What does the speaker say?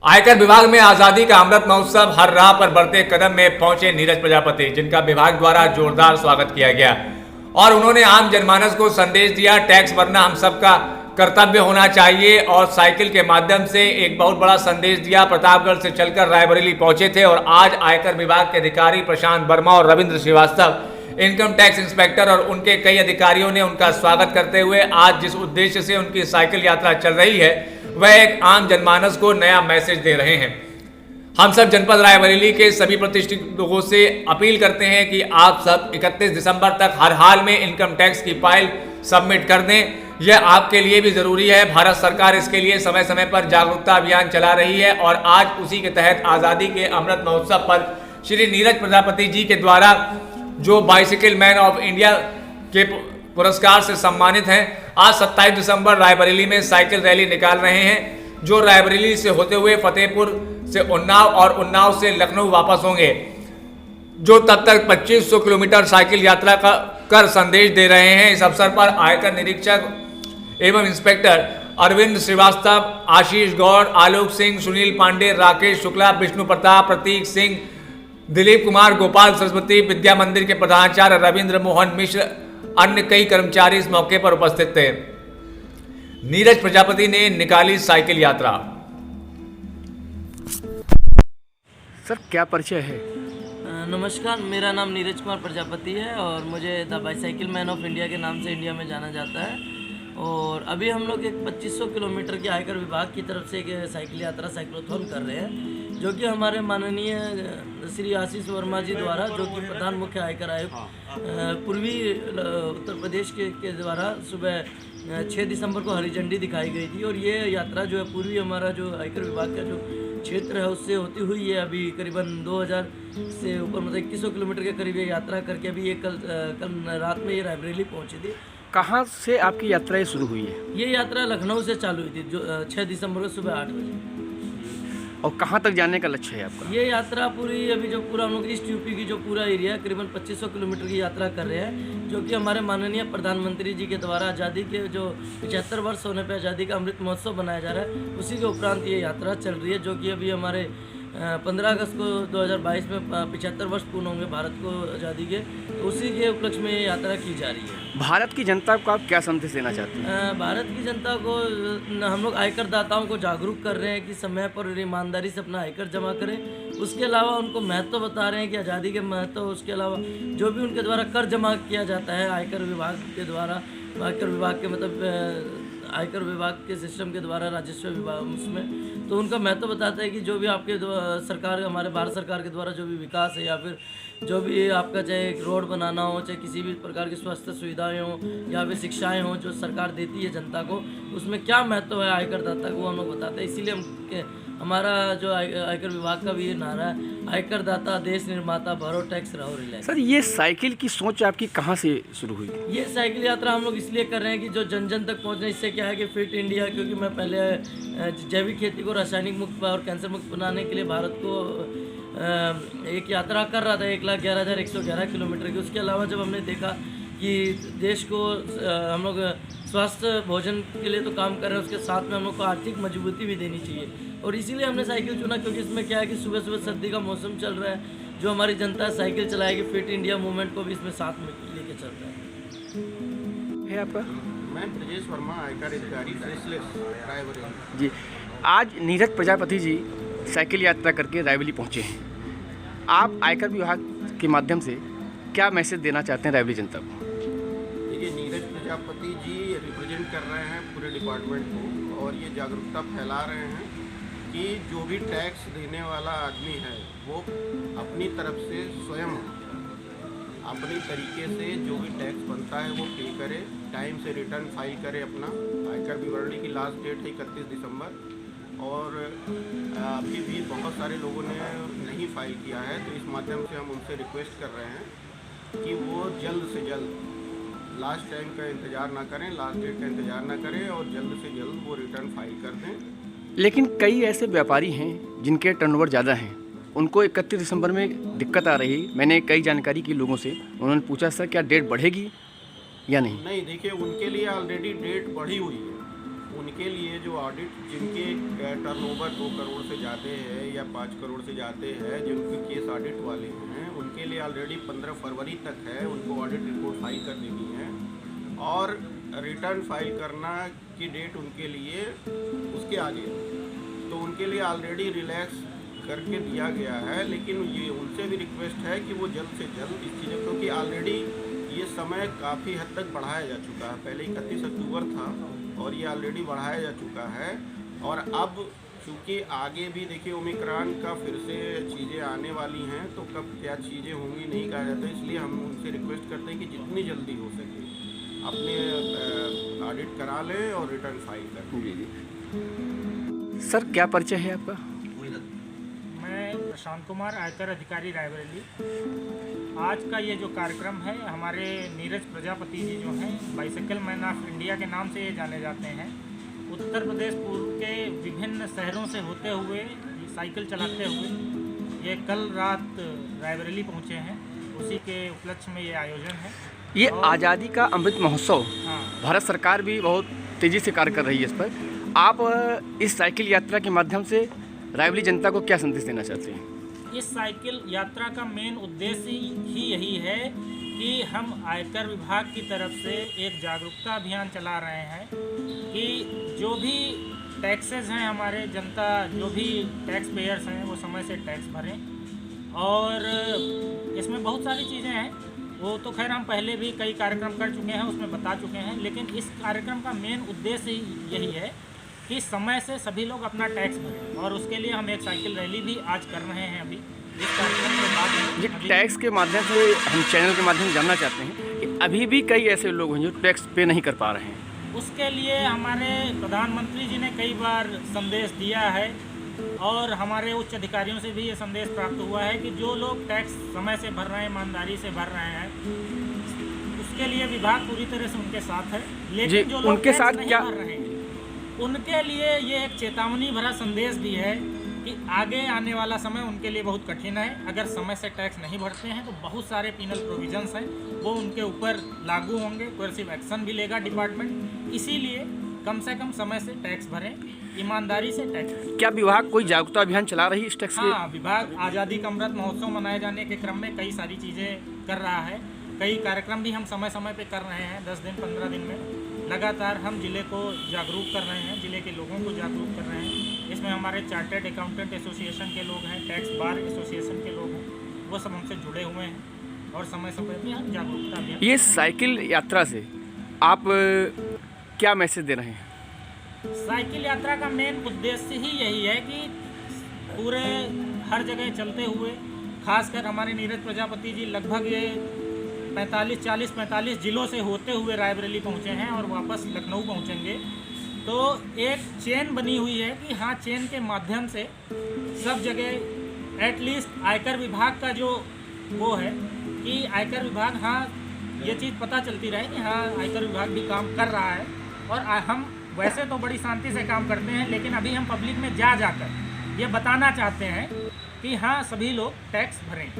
आयकर विभाग में आजादी का अमृत महोत्सव हर राह पर बढ़ते कदम में पहुंचे नीरज प्रजापति, जिनका विभाग द्वारा जोरदार स्वागत किया गया और उन्होंने आम जनमानस को संदेश दिया, टैक्स भरना हम सबका कर्तव्य होना चाहिए और साइकिल के माध्यम से एक बहुत बड़ा संदेश दिया। प्रतापगढ़ से चलकर रायबरेली पहुंचे थे और आज आयकर विभाग के अधिकारी प्रशांत वर्मा और Ravindra Srivastava, income tax inspector और उनके कई अधिकारियों ने उनका स्वागत करते हुए आज जिस उद्देश्य से उनकी साइकिल यात्रा चल रही है वह एक आम जनमानस को नया मैसेज दे रहे हैं। हम सब जनपद रायबरेली के सभी प्रतिष्ठित लोगों से अपील करते हैं कि आप सब 31 दिसंबर तक हर हाल में इनकम टैक्स की फाइल सबमिट कर दें। यह आपके लिए भी जरूरी है। भारत सरकार इसके लिए समय समय पर जागरूकता अभियान चला रही है और आज उसी के तहत आज़ादी के अमृत महोत्सव पर श्री नीरज प्रजापति जी के द्वारा जो बाइसिकल मैन ऑफ इंडिया के पुरस्कार से सम्मानित हैं, आज 27 दिसंबर रायबरेली में साइकिल रैली निकाल रहे हैं, जो रायबरेली से होते हुए फतेहपुर से उन्नाव और उन्नाव से लखनऊ वापस होंगे, जो तब तक 2500 किलोमीटर साइकिल यात्रा का कर संदेश दे रहे हैं। इस अवसर पर आयकर निरीक्षक एवं इंस्पेक्टर अरविंद श्रीवास्तव, आशीष गौड़, आलोक सिंह, सुनील पांडे, राकेश शुक्ला, विष्णु प्रताप, प्रतीक सिंह, दिलीप कुमार, गोपाल सरस्वती, विद्या मंदिर के प्रधानाचार्य रविंद्र मोहन मिश्र, अन्य कई कर्मचारी इस मौके पर उपस्थित थे। नीरज प्रजापति ने निकाली साइकिल यात्रा। सर, क्या परिचय है? नमस्कार, मेरा नाम नीरज कुमार प्रजापति है और मुझे the bicycle man of India के नाम से इंडिया में जाना जाता है। और अभी हम लोग एक 2500 किलोमीटर की आयकर विभाग की तरफ से एक साइकिल यात्रा साइक्लोथॉन कर रहे हैं, जो कि हमारे माननीय श्री आशीष वर्मा जी द्वारा, जो कि प्रधान मुख्य आयकर आयुक्त पूर्वी उत्तर प्रदेश के द्वारा सुबह 6 दिसंबर को हरी झंडी दिखाई गई थी। और ये यात्रा जो है पूर्वी हमारा जो आयकर विभाग का जो क्षेत्र है उससे होती हुई है अभी करीबन 2000 से ऊपर मतलब 2100 किलोमीटर के करीब ये यात्रा करके अभी ये कल रात में ये रायबरेली पहुंची थी। कहाँ से आपकी यात्रा शुरू हुई है? ये यात्रा लखनऊ से चालू हुई थी जो 6 दिसंबर को सुबह 8 बजे। और कहाँ तक जाने का लक्ष्य है आपका? ये यात्रा पूरी अभी जो पूरा हम लोग ईस्ट यूपी की जो पूरा एरिया है करीबन 2500 किलोमीटर की यात्रा कर रहे हैं, जो कि हमारे माननीय प्रधानमंत्री जी के द्वारा आज़ादी के जो 75 वर्ष होने पर आज़ादी का अमृत महोत्सव बनाया जा रहा है, उसी के उपरांत ये यात्रा चल रही है, जो कि अभी हमारे 15 अगस्त को 2022 में 75 वर्ष पूर्ण होंगे भारत को आज़ादी के, तो उसी के उपलक्ष्य में ये यात्रा की जा रही है। भारत की जनता को आप क्या संदेश देना चाहते हैं? भारत की जनता को हम लोग आयकर दाताओं को जागरूक कर रहे हैं कि समय पर ईमानदारी से अपना आयकर जमा करें। उसके अलावा उनको महत्व बता रहे हैं कि आज़ादी के महत्व, उसके अलावा जो भी उनके द्वारा कर जमा किया जाता है आयकर विभाग के द्वारा, आयकर विभाग के मतलब आयकर विभाग के सिस्टम के द्वारा राजस्व विभाग उसमें, तो उनका महत्व बताता है कि जो भी आपके सरकार, हमारे भारत सरकार के द्वारा जो भी विकास है या फिर जो भी आपका चाहे रोड बनाना हो, चाहे किसी भी प्रकार की स्वास्थ्य सुविधाएं हो या फिर शिक्षाएं हो जो सरकार देती है जनता को, उसमें क्या महत्व है आयकर दाता को, वो हम लोग बताते हैं। इसीलिए हमारा जो आयकर विभाग का भी ये नारा है, आयकर दाता देश निर्माता, भरो टैक्स रहो रिलैक्स। सर, ये साइकिल की सोच आपकी कहाँ से शुरू हुई? ये साइकिल यात्रा हम लोग इसलिए कर रहे हैं कि जो जन जन तक पहुँचने, इससे क्या है कि फिट इंडिया, क्योंकि मैं पहले जैविक खेती को रासायनिक मुक्त और कैंसर मुक्त बनाने के लिए भारत को एक यात्रा कर रहा था 1,11,111 किलोमीटर की। उसके अलावा जब हमने देखा कि देश को हम लोग स्वस्थ भोजन के लिए तो काम कर रहे हैं, उसके साथ में हम लोग को आर्थिक मजबूती भी देनी चाहिए, और इसीलिए हमने साइकिल चुना, क्योंकि इसमें क्या है कि सुबह सुबह सर्दी का मौसम चल रहा है, जो हमारी जनता साइकिल चलाएगी, फिट इंडिया मूवमेंट को भी इसमें साथ में लेके चल रहा है आपका? मैं ब्रजेश वर्मा, आयकर अधिकारी रायबरेली। जी, आज नीरज प्रजापति जी साइकिल यात्रा करके रायबरेली पहुँचे हैं। आप आयकर विभाग के माध्यम से क्या मैसेज देना चाहते हैं रायबरेली जनता को? देखिए, नीरज प्रजापति जी रिप्रेजेंट कर रहे हैं पूरे डिपार्टमेंट को और ये जागरूकता फैला रहे हैं कि जो भी टैक्स देने वाला आदमी है वो अपनी तरफ से स्वयं अपनी तरीके से जो भी टैक्स बनता है वो पे करे, टाइम से रिटर्न फाइल करे अपना। आयकर विवरणी की लास्ट डेट है 31 दिसंबर और अभी भी बहुत सारे लोगों ने नहीं फाइल किया है, तो इस माध्यम से हम उनसे रिक्वेस्ट कर रहे हैं कि वो जल्द से जल्द लास्ट टाइम का इंतज़ार ना करें, लास्ट डेट का इंतज़ार ना करें और जल्द से जल्द वो रिटर्न फाइल कर दें। लेकिन कई ऐसे व्यापारी हैं जिनके टर्नओवर ज़्यादा हैं, उनको 31 दिसंबर में दिक्कत आ रही। मैंने कई जानकारी की लोगों से, उन्होंने पूछा सर क्या डेट बढ़ेगी या नहीं? नहीं, देखिए, उनके लिए ऑलरेडी डेट बढ़ी हुई है। उनके लिए जो ऑडिट जिनके टर्नओवर 2 करोड़ से ज़्यादा है या 5 करोड़ से ज़्यादा है, जिनके केस ऑडिट वाले हैं, उनके लिए ऑलरेडी 15 फरवरी तक है, उनको ऑडिट रिपोर्ट फाइल कर देनी है और रिटर्न फाइल करना की डेट उनके लिए उसके आगे, तो उनके लिए ऑलरेडी रिलैक्स करके दिया गया है। लेकिन ये उनसे भी रिक्वेस्ट है कि वो जल्द से जल्द इस चीज़ों, क्योंकि ऑलरेडी ये समय काफ़ी हद तक बढ़ाया जा चुका है। पहले 31 अक्टूबर था और ये ऑलरेडी बढ़ाया जा चुका है। और अब चूँकि आगे भी देखिए ओमिक्रॉन का फिर से चीज़ें आने वाली हैं, तो कब क्या चीज़ें होंगी नहीं कहा जाता, इसलिए हम उनसे रिक्वेस्ट करते हैं कि जितनी जल्दी हो सके अपने ऑडिट करा लें और रिटर्न फाइल करें। सर क्या परिचय है आपका? मैं प्रशांत कुमार, आयकर अधिकारी रायबरेली। आज का ये जो कार्यक्रम है, हमारे नीरज प्रजापति जी जो हैं, बाइसिकल मैन ऑफ इंडिया के नाम से ये जाने जाते हैं, उत्तर प्रदेश पूर्व के विभिन्न शहरों से होते हुए साइकिल चलाते हुए ये कल रात रायबरेली पहुँचे हैं। उसी के उपलक्ष्य में ये आयोजन है। ये आज़ादी का अमृत महोत्सव, हाँ, भारत सरकार भी बहुत तेज़ी से कार्य कर रही है इस पर। आप इस साइकिल यात्रा के माध्यम से रायबरेली जनता को क्या संदेश देना चाहते हैं? इस साइकिल यात्रा का मेन उद्देश्य ही यही है कि हम आयकर विभाग की तरफ से एक जागरूकता अभियान चला रहे हैं कि जो भी टैक्सेस हैं, हमारे जनता जो भी टैक्स पेयर्स हैं, वो समय से टैक्स भरें। और इसमें बहुत सारी चीज़ें हैं, वो तो खैर हम पहले भी कई कार्यक्रम कर चुके हैं, उसमें बता चुके हैं। लेकिन इस कार्यक्रम का मेन उद्देश्य यही है कि समय से सभी लोग अपना टैक्स भरें, और उसके लिए हम एक साइकिल रैली भी आज कर रहे हैं। अभी इस कार्यक्रम के बाद जी, टैक्स के माध्यम से हम चैनल के माध्यम से जानना चाहते हैं कि अभी भी कई ऐसे लोग हैं जो टैक्स पे नहीं कर पा रहे हैं। उसके लिए हमारे प्रधानमंत्री जी ने कई बार संदेश दिया है और हमारे उच्च अधिकारियों से भी ये संदेश प्राप्त हुआ है कि जो लोग टैक्स समय से भर रहे हैं, ईमानदारी से भर रहे हैं, उसके लिए विभाग पूरी तरह से उनके साथ है। लेकिन जो लोग उनके टैक्स साथ नहीं क्या भर रहे हैं, उनके लिए ये एक चेतावनी भरा संदेश भी है कि आगे आने वाला समय उनके लिए बहुत कठिन है। अगर समय से टैक्स नहीं भरते हैं तो बहुत सारे पिनल प्रोविजंस हैं, वो उनके ऊपर लागू होंगे, कोर्सिव एक्शन भी लेगा डिपार्टमेंट। इसीलिए कम से कम समय से टैक्स भरें, ईमानदारी से टैक्स भरें। क्या विभाग कोई जागरूकता अभियान चला रही है इस टैक्स के? हाँ, विभाग आज़ादी का अमृत महोत्सव मनाए जाने के क्रम में कई सारी चीज़ें कर रहा है। कई कार्यक्रम भी हम समय समय पे कर रहे हैं। 10 दिन 15 दिन में लगातार हम जिले को जागरूक कर रहे हैं, जिले के लोगों को जागरूक कर रहे हैं। इसमें हमारे चार्टर्ड अकाउंटेंट एसोसिएशन के लोग हैं, टैक्स बार एसोसिएशन के लोग हैं, वो सब हमसे जुड़े हुए हैं और समय समय पर हम जागरूकता अभियान। ये साइकिल यात्रा से आप क्या मैसेज दे रहे हैं? साइकिल यात्रा का मेन उद्देश्य ही यही है कि पूरे हर जगह चलते हुए, खासकर हमारे नीरज प्रजापति जी लगभग ये 45 जिलों से होते हुए रायबरेली पहुँचे हैं और वापस लखनऊ पहुँचेंगे। तो एक चेन बनी हुई है कि हाँ, चेन के माध्यम से सब जगह एटलीस्ट आयकर विभाग का जो वो है कि आयकर विभाग, हाँ, ये चीज़ पता चलती रहे कि हाँ, आयकर विभाग भी काम कर रहा है। और हम वैसे तो बड़ी शांति से काम करते हैं, लेकिन अभी हम पब्लिक में जाकर ये बताना चाहते हैं कि हाँ, सभी लोग टैक्स भरें।